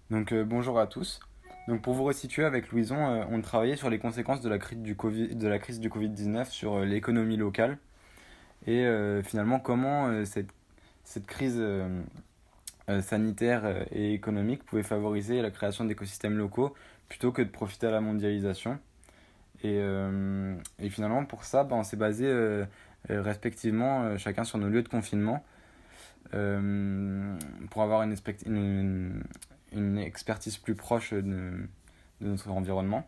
Bonjour à tous. Donc pour vous resituer, avec Louison, on travaillait sur les conséquences de la crise du Covid-19 sur l'économie locale et finalement comment cette crise sanitaire et économique pouvait favoriser la création d'écosystèmes locaux plutôt que de profiter à la mondialisation. Et finalement pour ça, on s'est basé respectivement chacun sur nos lieux de confinement pour avoir une expertise plus proche de notre environnement.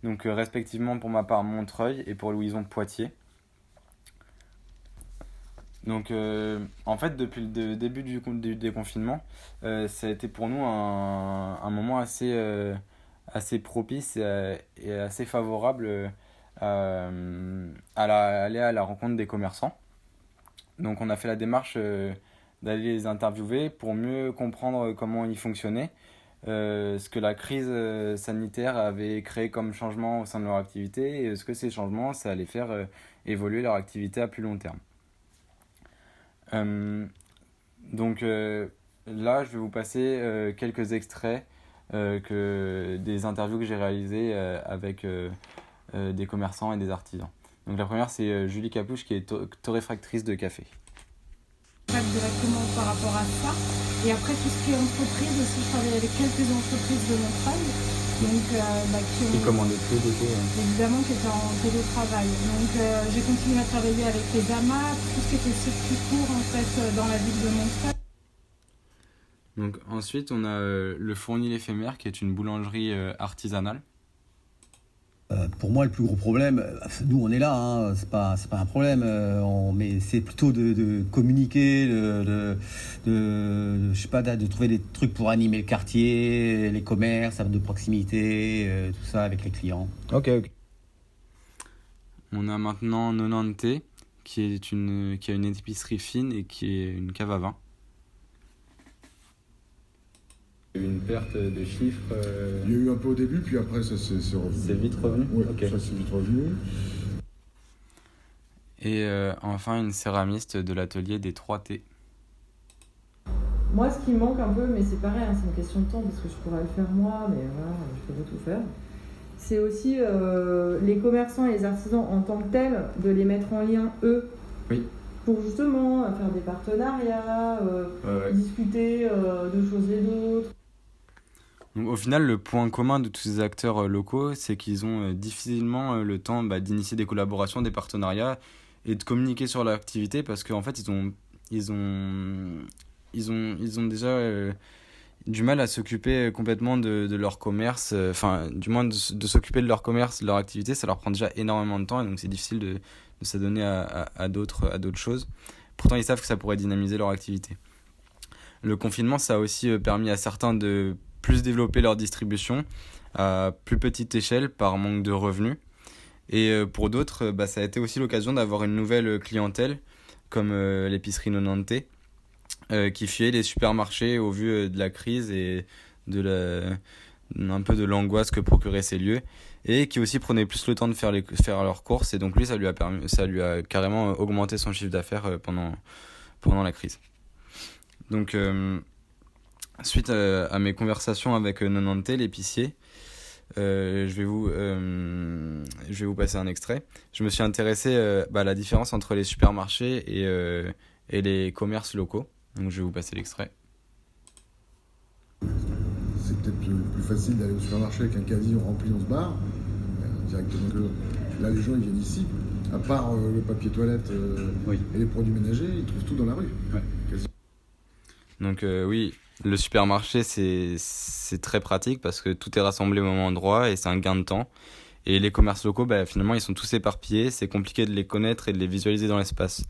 Donc respectivement pour ma part Montreuil et pour Louison Poitiers. Donc en fait depuis le début du déconfinement, ça a été pour nous un moment assez propice et assez favorable aller à la rencontre des commerçants. Donc on a fait la démarche d'aller les interviewer pour mieux comprendre comment ils fonctionnaient, ce que la crise sanitaire avait créé comme changement au sein de leur activité et ce que ces changements, ça allait faire évoluer leur activité à plus long terme. Euh, donc là, je vais vous passer quelques extraits des interviews que j'ai réalisées avec des commerçants et des artisans. Donc la première, c'est Julie Capouche qui est torréfactrice de café. Directement par rapport à ça. Et après, tout ce qui est entreprise aussi, je travaille avec quelques entreprises de Montreuil, donc, qui Qui ont commandait plus du coup. évidemment qui étaient en télétravail. Donc j'ai continué à travailler avec les amas, tout ce qui était circuit court en fait dans la ville de Montreuil. Donc ensuite, on a le Fournil éphémère qui est une boulangerie artisanale. Pour moi, le plus gros problème, nous on est là, hein, c'est pas un problème, mais c'est plutôt de communiquer, je sais pas, de trouver des trucs pour animer le quartier, les commerces de proximité, tout ça avec les clients. Ok. On a maintenant Nonante qui a une épicerie fine et qui est une cave à vin. Une perte de chiffres. Il y a eu un peu au début, puis après ça s'est revenu. C'est vite revenu. Oui, Ok. ça s'est vite revenu. Et enfin une céramiste de l'atelier des 3T. Moi, ce qui me manque un peu, mais c'est pareil, hein, c'est une question de temps parce que je pourrais le faire moi, mais voilà, je peux pas tout faire. C'est aussi les commerçants et les artisans en tant que tels, de les mettre en lien, eux, Oui. pour justement faire des partenariats, discuter de choses et d'autres. Donc, au final, le point commun de tous ces acteurs locaux, c'est qu'ils ont difficilement le temps d'initier des collaborations, des partenariats et de communiquer sur leur activité parce qu'en fait, ils ont, ils ont déjà du mal à s'occuper complètement de leur commerce, enfin, du moins de s'occuper de leur commerce, de leur activité, ça leur prend déjà énormément de temps et donc c'est difficile de s'adonner à d'autres choses. Pourtant, ils savent que ça pourrait dynamiser leur activité. Le confinement, ça a aussi permis à certains de plus développer leur distribution à plus petite échelle par manque de revenus. Et pour d'autres, ça a été aussi l'occasion d'avoir une nouvelle clientèle, comme l'épicerie Nonante, qui fuyait les supermarchés au vu de la crise et un peu de l'angoisse que procuraient ces lieux, et qui aussi prenait plus le temps de faire leurs courses. Et donc lui, ça lui a carrément augmenté son chiffre d'affaires pendant la crise. Donc, suite à mes conversations avec Nonante, l'épicier, je vais vous passer un extrait. Je me suis intéressé à la différence entre les supermarchés et les commerces locaux. Donc, je vais vous passer l'extrait. C'est peut-être plus facile d'aller au supermarché avec un caddie rempli, on se barre, directement que là les gens ils viennent ici, à part le papier toilette Oui. et les produits ménagers, ils trouvent tout dans la rue. Ouais. Donc oui, le supermarché c'est très pratique parce que tout est rassemblé au même endroit et c'est un gain de temps. Et les commerces locaux, finalement, ils sont tous éparpillés, c'est compliqué de les connaître et de les visualiser dans l'espace.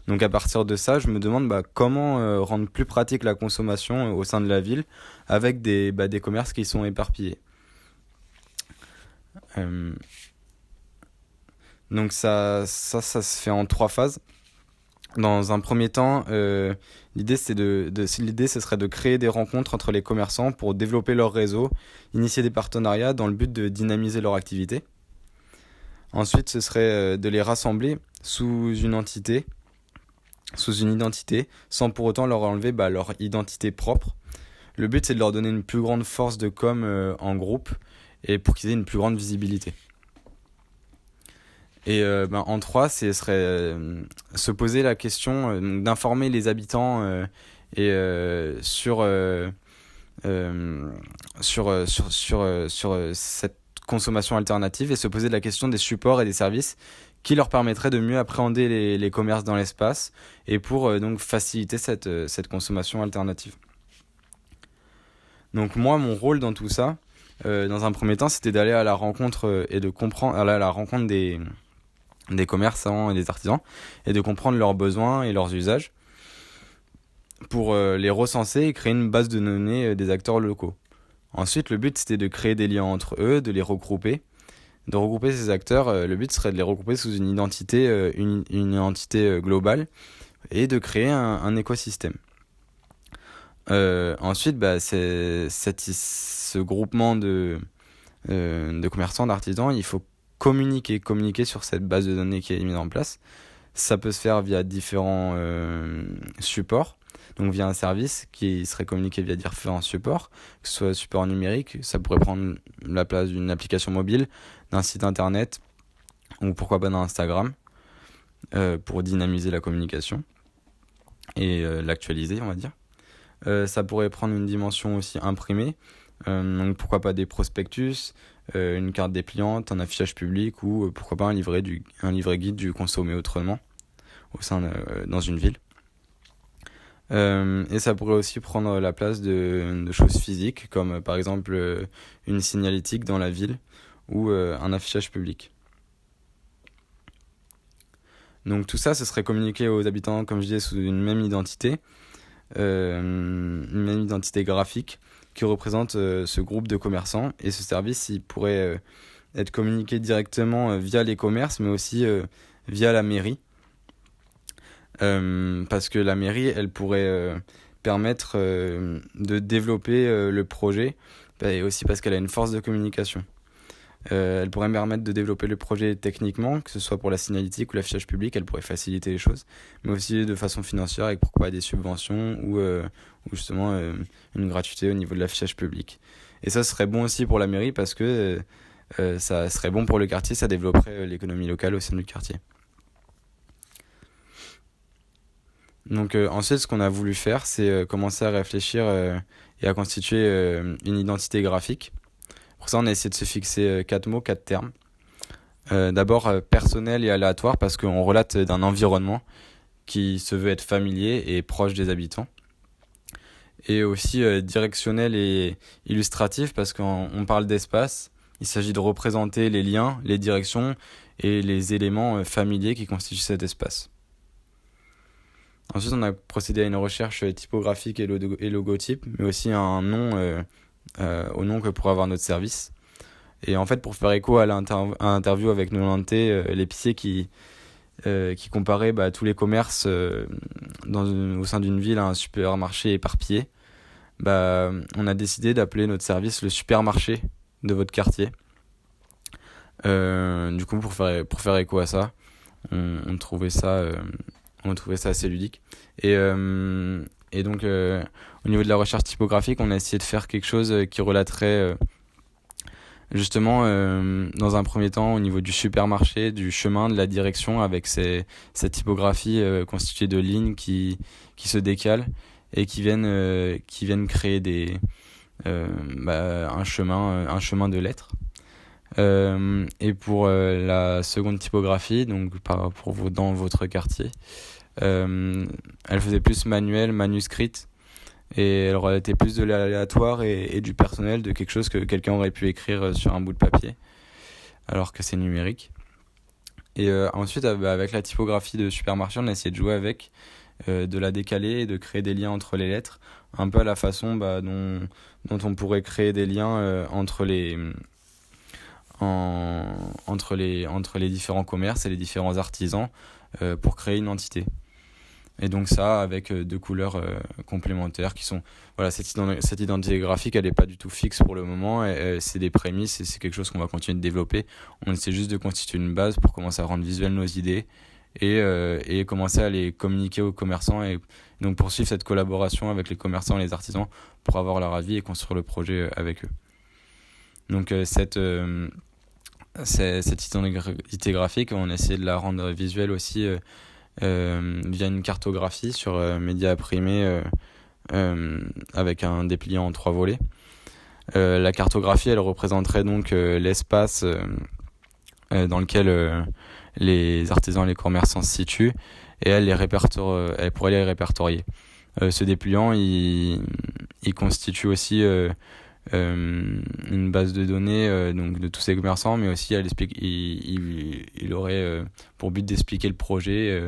Donc à partir de ça, je me demande comment rendre plus pratique la consommation au sein de la ville avec des commerces qui sont éparpillés. Euh, donc ça se fait en 3 phases. Dans un premier temps, l'idée ce serait de créer des rencontres entre les commerçants pour développer leur réseau, initier des partenariats dans le but de dynamiser leur activité. Ensuite, ce serait de les rassembler sous une identité, sans pour autant leur enlever leur identité propre. Le but, c'est de leur donner une plus grande force de com en groupe et pour qu'ils aient une plus grande visibilité. Et en 3, ce serait se poser la question d'informer les habitants sur cette consommation alternative et se poser la question des supports et des services qui leur permettraient de mieux appréhender les commerces dans l'espace et pour donc faciliter cette consommation alternative. Donc moi, mon rôle dans tout ça, dans un premier temps, c'était d'aller à la rencontre et de comprendre, aller à la rencontre des commerçants et des artisans et de comprendre leurs besoins et leurs usages pour les recenser et créer une base de données des acteurs locaux. Ensuite, le but, c'était de créer des liens entre eux, de les regrouper. De regrouper ces acteurs, le but serait de les regrouper sous une identité, une identité globale et de créer un écosystème. Ensuite, ce groupement de commerçants, d'artisans, il faut communiquer sur cette base de données qui est mise en place. Ça peut se faire via différents supports, donc via un service qui serait communiqué via différents supports, que ce soit support numérique, ça pourrait prendre la place d'une application mobile, d'un site internet, ou pourquoi pas d'un Instagram, pour dynamiser la communication et l'actualiser, on va dire. Ça pourrait prendre une dimension aussi imprimée, donc pourquoi pas des prospectus, une carte dépliante, un affichage public ou pourquoi pas un livret guide du consommer autrement dans une ville. Et ça pourrait aussi prendre la place de choses physiques comme par exemple une signalétique dans la ville ou un affichage public. Donc tout ça, ce serait communiqué aux habitants, comme je disais, sous une même identité graphique qui représente ce groupe de commerçants. Et ce service, il pourrait être communiqué directement via les commerces, mais aussi via la mairie. Parce que la mairie, elle pourrait permettre de développer le projet, et aussi parce qu'elle a une force de communication. Elle pourrait me permettre de développer le projet techniquement, que ce soit pour la signalétique ou l'affichage public, elle pourrait faciliter les choses, mais aussi de façon financière avec pourquoi des subventions ou justement une gratuité au niveau de l'affichage public. Et ça serait bon aussi pour la mairie parce que ça serait bon pour le quartier, ça développerait l'économie locale au sein du quartier. Donc ensuite, ce qu'on a voulu faire, c'est commencer à réfléchir et à constituer une identité graphique. Pour ça, on a essayé de se fixer 4 mots, 4 termes. D'abord, personnel et aléatoire, parce qu'on relate d'un environnement qui se veut être familier et proche des habitants. Et aussi directionnel et illustratif, parce qu'on parle d'espace. Il s'agit de représenter les liens, les directions et les éléments familiers qui constituent cet espace. Ensuite, on a procédé à une recherche typographique et logotype, mais aussi un nom au nom que pourrait avoir notre service. Et en fait, pour faire écho à l'interview avec Nolante, l'épicier qui comparait tous les commerces au sein d'une ville à un supermarché éparpillé, on a décidé d'appeler notre service le supermarché de votre quartier. Du coup, pour faire écho à ça, on trouvait ça assez ludique. Et donc, au niveau de la recherche typographique, on a essayé de faire quelque chose qui relaterait justement, dans un premier temps, au niveau du supermarché, du chemin, de la direction, avec cette typographie constituée de lignes qui se décalent et qui viennent créer un chemin de lettres. Et pour la seconde typographie, donc dans votre quartier, elle faisait plus manuscrite, et elle relatait plus de l'aléatoire et du personnel, de quelque chose que quelqu'un aurait pu écrire sur un bout de papier, alors que c'est numérique. Et ensuite, avec la typographie de supermarché, on a essayé de jouer avec, de la décaler et de créer des liens entre les lettres, un peu à la façon dont on pourrait créer des liens entre les différents commerces et les différents artisans pour créer une entité. Et donc ça, avec 2 couleurs complémentaires qui sont... Voilà, cette identité graphique, elle n'est pas du tout fixe pour le moment. C'est des prémices et c'est quelque chose qu'on va continuer de développer. On essaie juste de constituer une base pour commencer à rendre visuelles nos idées et commencer à les communiquer aux commerçants et donc poursuivre cette collaboration avec les commerçants et les artisans pour avoir leur avis et construire le projet avec eux. Donc cette identité graphique, on a essayé de la rendre visuelle aussi via une cartographie sur média imprimé avec un dépliant en 3 volets. La cartographie, elle représenterait donc l'espace dans lequel les artisans et les commerçants se situent et elle pourrait les répertorier. Ce dépliant, il constitue aussi une base de données donc de tous ces commerçants, mais aussi il aurait pour but d'expliquer le projet.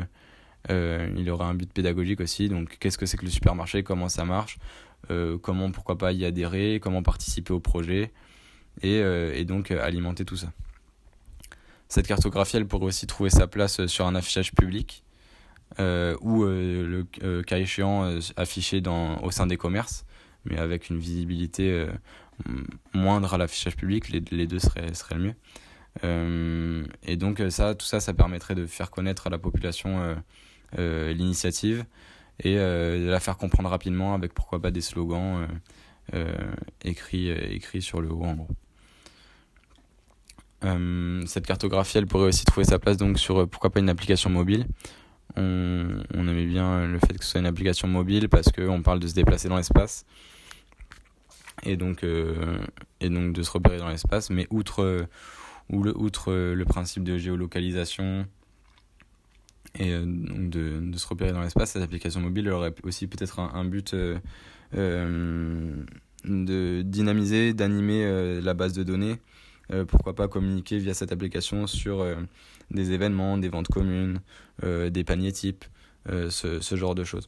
Il aurait un but pédagogique aussi, donc qu'est-ce que c'est que le supermarché, comment ça marche, comment pourquoi pas y adhérer, comment participer au projet et donc alimenter tout ça. Cette cartographie, elle pourrait aussi trouver sa place sur un affichage public ou le cas échéant affiché au sein des commerces, mais avec une visibilité moindre à l'affichage public. Les deux seraient le mieux. Et donc tout ça permettrait de faire connaître à la population l'initiative et de la faire comprendre rapidement avec pourquoi pas des slogans écrits sur le haut en gros. Cette cartographie, elle pourrait aussi trouver sa place donc sur pourquoi pas une application mobile. On aimait bien le fait que ce soit une application mobile parce qu'on parle de se déplacer dans l'espace et donc de se repérer dans l'espace, mais outre le principe de géolocalisation et donc de se repérer dans l'espace, cette application mobile aurait aussi peut-être un but de dynamiser, d'animer la base de données. Pourquoi pas communiquer via cette application sur des événements, des ventes communes, des paniers types, ce genre de choses.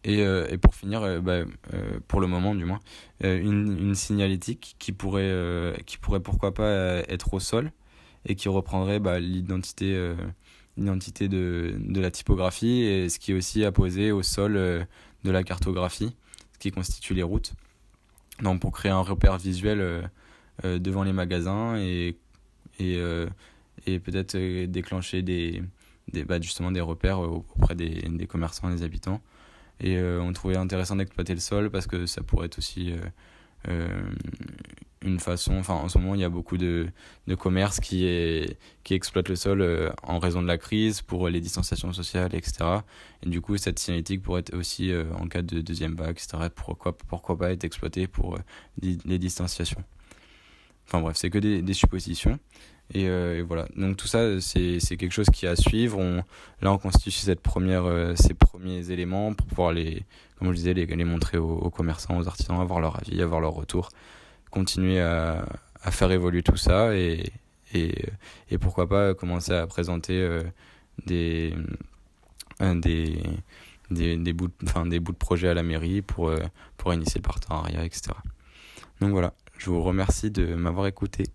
Et pour finir, pour le moment du moins, une signalétique qui pourrait pourquoi pas être au sol et qui reprendrait l'identité de la typographie et ce qui est aussi apposé au sol de la cartographie, ce qui constitue les routes. Donc pour créer un repère visuel devant les magasins et peut-être déclencher justement des repères auprès des commerçants et des habitants. Et on trouvait intéressant d'exploiter le sol parce que ça pourrait être aussi une façon, enfin en ce moment il y a beaucoup de commerces qui exploitent le sol en raison de la crise pour les distanciations sociales, etc. Et du coup cette signalétique pourrait être aussi en cas de deuxième vague, etc. Pourquoi pas être exploitée pour les distanciations. Enfin bref, c'est que des suppositions. Et voilà, donc tout ça c'est quelque chose qui est à suivre. On constitue ces premiers éléments pour pouvoir comme je disais, les montrer aux commerçants, aux artisans, avoir leur avis, avoir leur retour, continuer à faire évoluer tout ça et pourquoi pas commencer à présenter des bouts de projet à la mairie pour initier le partenariat, etc. Donc voilà, je vous remercie de m'avoir écouté.